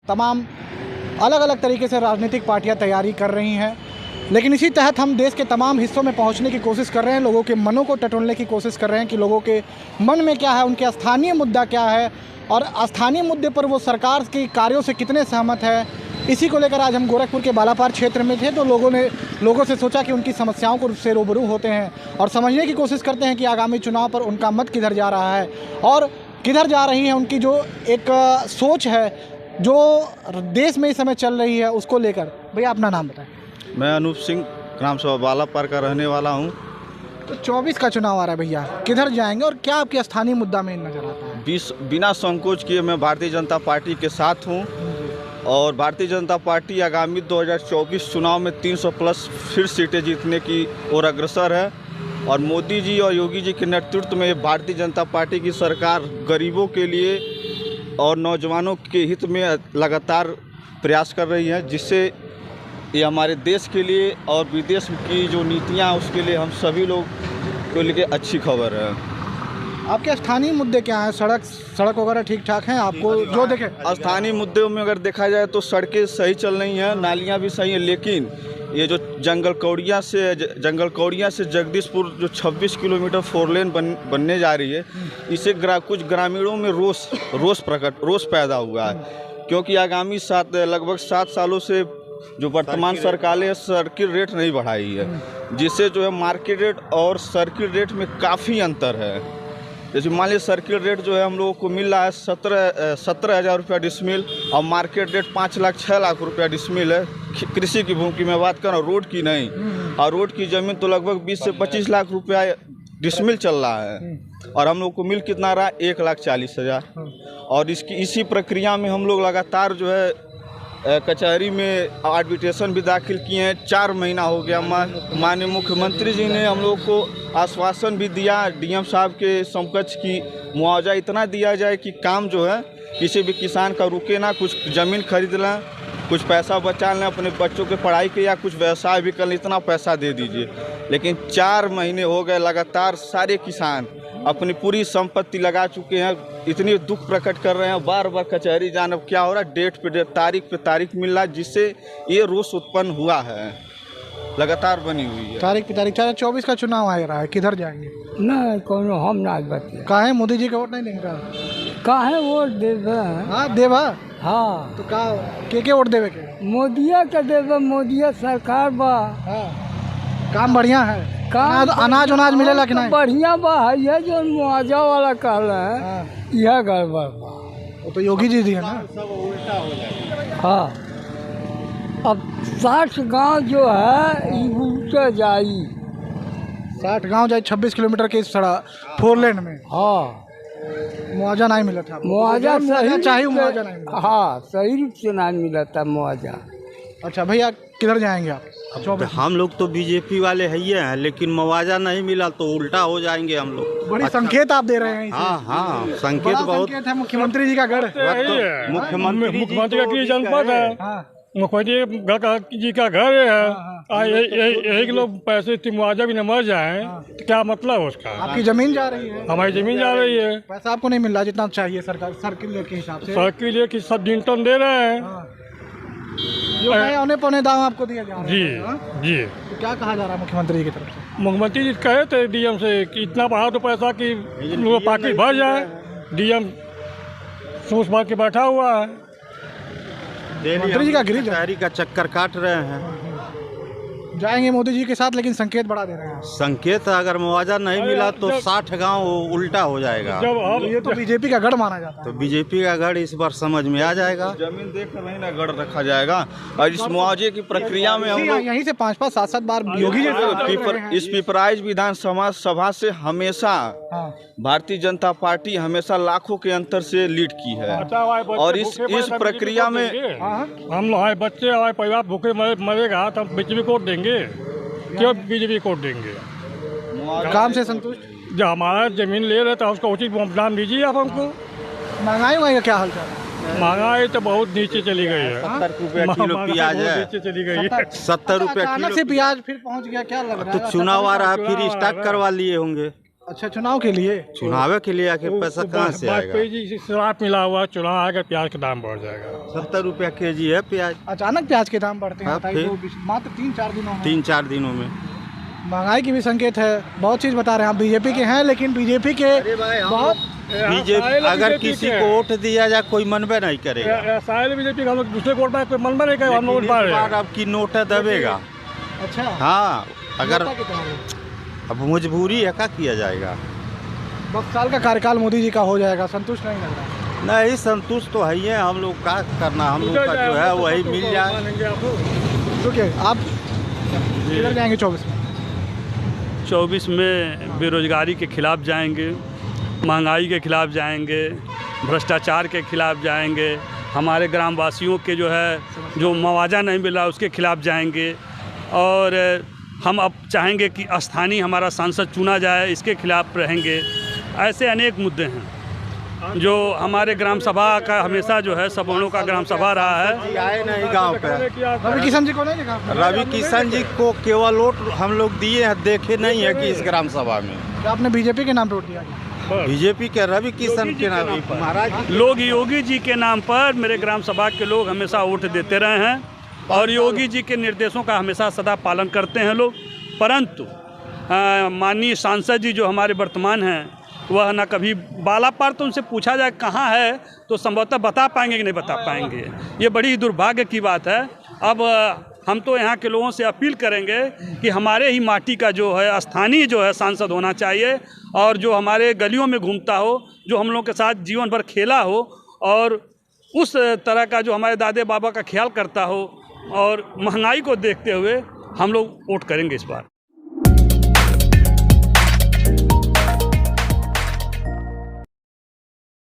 तमाम अलग अलग तरीके से राजनीतिक पार्टियां तैयारी कर रही हैं, लेकिन इसी तहत हम देश के तमाम हिस्सों में पहुंचने की कोशिश कर रहे हैं, लोगों के मनों को टटोलने की कोशिश कर रहे हैं कि लोगों के मन में क्या है, उनके स्थानीय मुद्दा क्या है और स्थानीय मुद्दे पर वो सरकार के कार्यों से कितने सहमत है। इसी को लेकर आज हम गोरखपुर के बालापार क्षेत्र में थे, तो लोगों से सोचा कि उनकी समस्याओं को से रूबरू होते हैं और समझने की कोशिश करते हैं कि आगामी चुनाव पर उनका मत किधर जा रहा है और किधर जा रही है उनकी जो एक सोच है जो देश में इस समय चल रही है उसको लेकर। भैया अपना नाम बताएं। मैं अनूप सिंह ग्राम सभा बालापार का रहने वाला हूं। तो 24 का चुनाव आ रहा है भैया, किधर जाएंगे और क्या आपके स्थानीय मुद्दा में नजर आता है? बिना संकोच किए मैं भारतीय जनता पार्टी के साथ हूं और भारतीय जनता पार्टी आगामी 2024 चुनाव में 300 प्लस फिर सीटें जीतने की ओर अग्रसर है और मोदी जी और योगी जी के नेतृत्व में भारतीय जनता पार्टी की सरकार गरीबों के लिए और नौजवानों के हित में लगातार प्रयास कर रही है, जिससे ये हमारे देश के लिए और विदेश की जो नीतियां हैं उसके लिए हम सभी लोग को लिए अच्छी खबर है। आपके स्थानीय मुद्दे क्या हैं? सड़क वगैरह ठीक ठाक हैं आपको जो देखे? स्थानीय मुद्दों में अगर देखा जाए तो सड़कें सही चल रही हैं, नालियां भी सही हैं, लेकिन ये जो जंगल कौड़िया से जगदीशपुर जो 26 किलोमीटर 4 लेन बनने जा रही है, इसे कुछ ग्रामीणों में रोष पैदा हुआ है, क्योंकि आगामी लगभग 7 सालों से जो वर्तमान सरकार ने सर्किल रेट नहीं बढ़ाई है, जिससे जो है मार्केट रेट और सर्किल रेट में काफ़ी अंतर है। जैसे मान लीजिए सर्किल रेट जो है हम लोगों को मिल रहा है 17,000 रुपया डिसमिल और मार्केट रेट 5,06,00,000 रुपया डिसमिल है। कृषि की भूमि की मैं बात कर रहा हूँ, रोड की नहीं, और रोड की ज़मीन तो लगभग 20 से 25 लाख रुपया डिसमिल चल रहा है और हम लोग को मिल कितना रहा, 1,40,000। और इसी प्रक्रिया में हम लोग लगातार जो है कचहरी में आर्बिट्रेशन भी दाखिल किए हैं। 4 महीना हो गया। माननीय मुख्यमंत्री जी ने हम लोग को आश्वासन भी दिया डीएम साहब के समकक्ष की मुआवजा इतना दिया जाए कि काम जो है किसी भी किसान का रुके ना, कुछ ज़मीन खरीद लें, कुछ पैसा बचा लें अपने बच्चों के पढ़ाई के या कुछ व्यवसाय भी कर लें, इतना पैसा दे दीजिए। लेकिन 4 महीने हो गए लगातार सारे किसान अपनी पूरी संपत्ति लगा चुके हैं, इतनी दुख प्रकट कर रहे हैं, बार बार कचहरी जाना। क्या हो रहा है, डेट पे डेट, तारीख पे तारीख मिल रहा है, जिससे ये रोष उत्पन्न हुआ है, लगातार बनी हुई है। तारीख पे तारीख 24 का चुनाव आ रहा है, किधर जाएंगे? नहीं कोनो हम ना बतिया। काहे मोदी जी का वोट नहीं देंगे? काहे वोट देवे? हाँ देवा। हाँ तो का के वोट देवे के? मोदिया के देवे, मोदिया सरकार बा। हाँ काम बढ़िया है, अनाज मिलेला कि नहीं? बढ़िया बा है, ये जो मुआवजा वाला कहला है यह गड़बड़ बा। वो तो योगी जी दिए ना। सब उल्टा हो जाएगा। हाँ अब 60 गांव जो है ये उल्टा जाई। 60 गांव जाए 26 किलोमीटर के सड़क 4 लेन में। हाँ मुआवजा नहीं मिला था। मुआवजा सही चाहिए, मुआवजा नहीं मिला। हाँ सही रूप से नहीं मिला था मुआवजा। अच्छा भैया किधर जाएंगे आप? हम लोग तो बीजेपी वाले हैं, लेकिन मुआवजा नहीं मिला तो उल्टा हो जाएंगे हम लोग। बड़ी संकेत आप दे रहे हैं। हाँ संकेत बहुत है। मुख्यमंत्री जी का गढ़, मुख्यमंत्री का जनपद है, मुख्यमंत्री जी का घर है। यही लोग पैसे मुआवजा भी न मर जाए तो क्या मतलब है उसका? आपकी जमीन जा रही है, हमारी जमीन जा रही है, पैसा आपको नहीं मिल रहा जितना चाहिए सरकार सर्किल के हिसाब से। सर्किल की सब डिंटन दे रहे हैं, जो औने पौने दाम आपको दिया जा रहा है। जी जी। तो क्या कहा जा रहा है मुख्यमंत्री जी की तरफ से? मुख्यमंत्री जी कहे थे डीएम से कि इतना बढ़ा दो पैसा कि लोग पाकिट भर जाए। डीएम सोच मार के बैठा हुआ है, मंत्री जी का कचहरी का चक्कर काट रहे हैं। जाएंगे मोदी जी के साथ, लेकिन संकेत बढ़ा दे रहे हैं। संकेत अगर मुआवजा नहीं मिला तो 60 गांव उल्टा हो जाएगा। जब ये तो बीजेपी का गढ़ माना जाता है। तो बीजेपी का गढ़ इस बार समझ में आ जाएगा। जमीन देख कर नहीं ना गढ़ रखा जाएगा। और इस मुआवजे की प्रक्रिया में हम लोग यहीं से 5-5, 7-7 बार योगी जी इस पिपराइज विधानसभा सभा से हमेशा भारतीय जनता पार्टी हमेशा लाखों के अंतर से लीड की है। और इस प्रक्रिया में हम लोग हमारे बच्चे हमारे परिवार भूखे मरेगा तो हम बीजेपी को वोट देंगे। क्यों बीजेपी को वोट देंगे? काम से संतुष्ट? जो हमारा जमीन ले रहे तो उसका उचित दाम दीजिए आप हमको। महंगाई का क्या हाल चाल है? महंगाई तो बहुत नीचे चली गई है। 70 रुपया किलो प्याज है, नीचे चली गई है। 70 रुपया अचानक किलो से प्याज फिर पहुंच गया, क्या लग रहा है? तो चुनाव आ रहा है, फिर स्टॉक करवा लिए होंगे। अच्छा, चुनाव के लिए? चुनाव के लिए आके पैसा कहाँ से आएगा? वाजपेयी जी से शराब मिला हुआ, चुनाव आएगा, प्याज का दाम बढ़ जाएगा। 70 रुपया केजी है प्याज। अचानक प्याज के दाम बढ़ते हैं, हाँ, बताइए, फिर? मात्र 3-4 दिनों में। 3-4 दिनों में महंगाई की भी संकेत है, बहुत चीज़ बता रहे हैं। आप बीजेपी के हैं, लेकिन बीजेपी के बहुत बीजेपी अगर किसी को वोट दिया जाए कोई मनबे नहीं करेगा। बीजेपी का हम लोग दूसरे को वोट पाए, कोई मन में नहीं करेगा, हम लोग वोट पा रहे हैं। अब की नोट दबेगा। अच्छा, हाँ, अगर जनता की तरह। अब मजबूरी है, क्या किया जाएगा? 10 साल का कार्यकाल मोदी जी का हो जाएगा, संतुष्ट नहीं लग रहा? नहीं, संतुष्ट तो है ही है। हम लोग क्या करना, हम लोग का जो है वही मिल जाए। रुकिए, आप किधर जाएंगे 24 में? 24 में बेरोजगारी के खिलाफ जाएंगे, महंगाई के खिलाफ जाएंगे, भ्रष्टाचार के खिलाफ जाएंगे, हमारे ग्रामवासियों के जो मुआवजा नहीं मिल रहा उसके खिलाफ जाएंगे, और हम अब चाहेंगे कि स्थानीय हमारा सांसद चुना जाए, इसके खिलाफ रहेंगे। ऐसे अनेक मुद्दे हैं जो हमारे ग्राम सभा का हमेशा जो है सवर्णों का ग्राम सभा रहा है। आए नहीं गांव पे। रवि किशन जी को नहीं देखा? रवि किशन जी को केवल वोट हम लोग दिए हैं, देखे नहीं है कि इस ग्राम सभा में। आपने बीजेपी के नाम पे वोट दिया? बीजेपी के रवि किशन के नाम पर महाराज लोग योगी जी के नाम पर, मेरे ग्राम सभा के लोग हमेशा वोट देते रहे हैं और योगी जी के निर्देशों का हमेशा सदा पालन करते हैं लोग। परंतु माननीय सांसद जी जो हमारे वर्तमान हैं, वह न कभी बालापार, तो उनसे पूछा जाए कहाँ है तो संभवतः बता पाएंगे कि नहीं बता पाएंगे। ये बड़ी दुर्भाग्य की बात है। अब हम तो यहाँ के लोगों से अपील करेंगे कि हमारे ही माटी का जो है स्थानीय जो है सांसद होना चाहिए, और जो हमारे गलियों में घूमता हो, जो हम लोगों के साथ जीवन भर खेला हो, और उस तरह का जो हमारे दादे बाबा का ख्याल करता हो, और महंगाई को देखते हुए हम लोग वोट करेंगे इस बार।